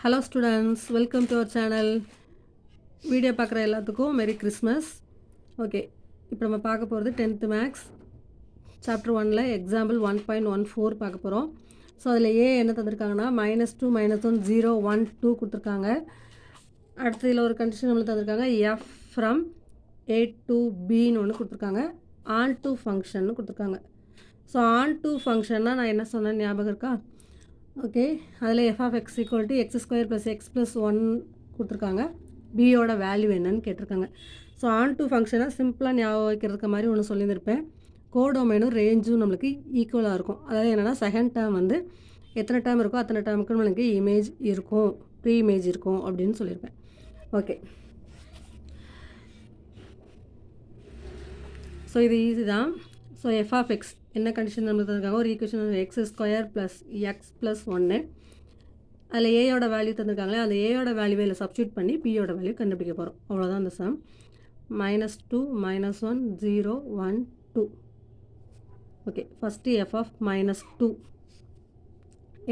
Hello students, welcome to our channel. Video பார்க்குற எல்லாத்துக்கும் மெரி கிறிஸ்மஸ். ஓகே, இப்போ நம்ம பார்க்க போகிறது 10th மேக்ஸ் சாப்டர் 1ல் எக்ஸாம்பிள் 1.14 பார்க்க போகிறோம். ஸோ அதில் ஏ என்ன தந்திருக்காங்கன்னா -2 -1 0 1 2 கொடுத்துருக்காங்க. அடுத்து இதில் ஒரு கண்டிஷன் நம்மளுக்கு தந்திருக்காங்க. எஃப் ஃப்ரம் A to Bன்னு ஒன்று கொடுத்துருக்காங்க. ஆன் டு ஃபங்க்ஷன்னு கொடுத்துருக்காங்க. ஸோ ஆன் டு ஃபங்க்ஷன்னா நான் என்ன சொன்னேன் ஞாபகம் இருக்கா? ஓகே, அதில் f(x) = x² + x + 1 கொடுத்துருக்காங்க. பியோட வேல்யூ என்னன்னு கேட்டிருக்காங்க. ஸோ ஆன் டு ஃபங்க்ஷனை சிம்பிளாக ஞாபகம் வைக்கிறதுக்கு மாதிரி ஒன்று சொல்லியிருந்திருப்பேன். கோடொமைனும் ரேஞ்சும் நம்மளுக்கு ஈக்குவலாக இருக்கும். அதாவது என்னென்னா செகண்ட் டேர்ம் வந்து எத்தனை டேர்ம் இருக்கோ அத்தனை டேர்முக்கு நம்மளுக்கு இமேஜ் இருக்கும், ப்ரீ இமேஜ் இருக்கும் அப்படின்னு சொல்லியிருப்பேன். ஓகே, ஸோ இது ஈஸி தான். ஸோ f(x) என்ன கண்டிஷன் நம்மளுக்கு தந்திருக்காங்க? ஒரு ஈக்குவேஷன் x² + x + 1. அதில் ஏயோட வேல்யூ தந்திருக்காங்களே, அந்த ஏயோட வேல்யூவை இதில் சப்ஸ்டியூட் பண்ணி பியோட வேல்யூ கண்டுபிடிக்க போகிறோம். அவ்வளோதான் அந்த சம். -2 -1 0 1 2. ஓகே, ஃபஸ்ட்டு f(-2)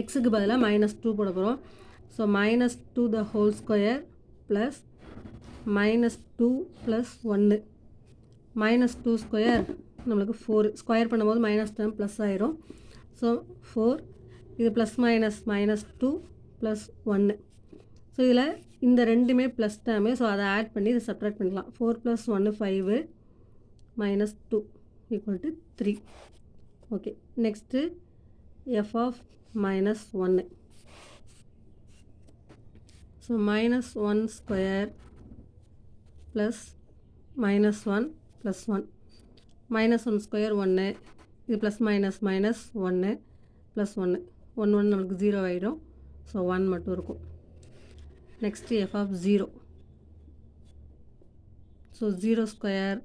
எக்ஸுக்கு பதிலாக -2 போட போகிறோம். So -2 the whole square + -2 + 1. -2 square நம்மளுக்கு 4. ஸ்கொயர் பண்ணும்போது மைனஸ் டேர்ம் ப்ளஸ் ஆயிரும். ஸோ 4, இது ப்ளஸ் மைனஸ் -2 + 1. ஸோ இதில் இந்த ரெண்டுமே ப்ளஸ் டேர்மு. ஸோ அதை ஆட் பண்ணி இதை சப்ட்ராக்ட் பண்ணிக்கலாம். 4 + 1 5 -2 = 3. Okay, next f(-1). So -1 square plus -1 + 1. -1 square 1, இது ப்ளஸ் மைனஸ் -1 + 1 1 நம்மளுக்கு 0 ஆகிடும். ஸோ 1 மட்டும் இருக்கும். Next f(0). So 0 square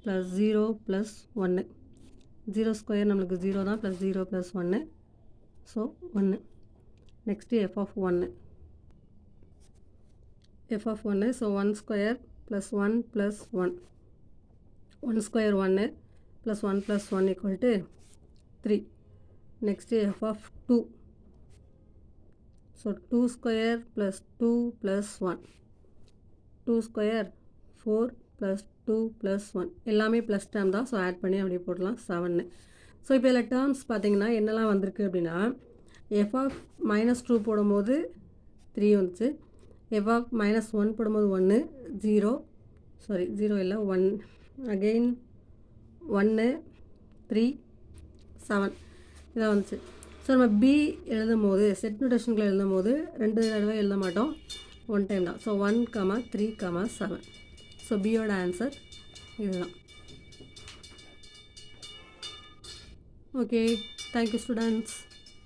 + 0 + 1. 0 square நம்மளுக்கு 0 தான், + 0 + 1. So 1. Next f(1). So 1 square + 1 + 1. 1 square 1 + 1 + 1 = 3. Next f(2). So 2 square + 2 + 1. 2 square 4 + 2 + 1. எல்லாமே ப்ளஸ் டேர்ம் தான். ஸோ ஆட் பண்ணி அப்படியே போடலாம் 7. ஸோ இப்போ இதில் டேர்ம்ஸ் பார்த்தீங்கன்னா என்னெல்லாம் வந்திருக்கு அப்படின்னா, f(-2) போடும்போது 3 வந்துச்சு. f(-1) போடும்போது 1 0 இல்லை 1 அகெயின் 1 3 7 இதான் வந்துச்சு. ஸோ நம்ம பி எழுதும் போது செட் நோட்டேஷன்களை எழுதும் போது 2 தடவை எழுத மாட்டோம், 1 டைம் தான். ஸோ 1, 3, 7. ஸோ பியோட ஆன்சர் இதுதான். Okay, thank you students.